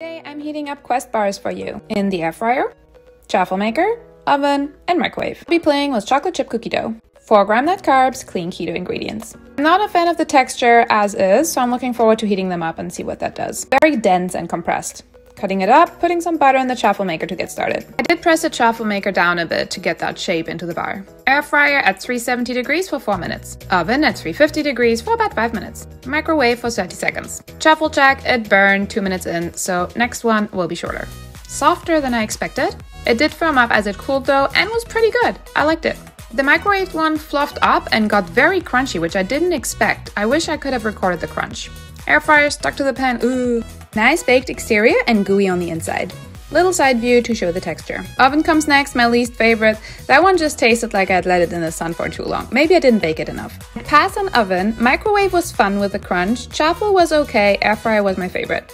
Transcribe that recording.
Today I'm heating up Quest bars for you in the air fryer, waffle maker, oven, and microwave. I'll be playing with chocolate chip cookie dough. 4-gram net carbs, clean keto ingredients. I'm not a fan of the texture as is, so I'm looking forward to heating them up and see what that does. Very dense and compressed. Cutting it up, putting some butter in the waffle maker to get started. I did press the waffle maker down a bit to get that shape into the bar. Air fryer at 370 degrees for 4 minutes. Oven at 350 degrees for about 5 minutes. Microwave for 30 seconds. Waffle check, it burned 2 minutes in, so next one will be shorter. Softer than I expected. It did firm up as it cooled though and was pretty good. I liked it. The microwave one fluffed up and got very crunchy, which I didn't expect. I wish I could have recorded the crunch. Air fryer stuck to the pan, ooh. Nice baked exterior and gooey on the inside. Little side view to show the texture. Oven comes next, my least favorite. That one just tasted like I'd let it in the sun for too long. Maybe I didn't bake it enough. Pass on oven. Microwave was fun with the crunch. Waffle was okay. Air fryer was my favorite.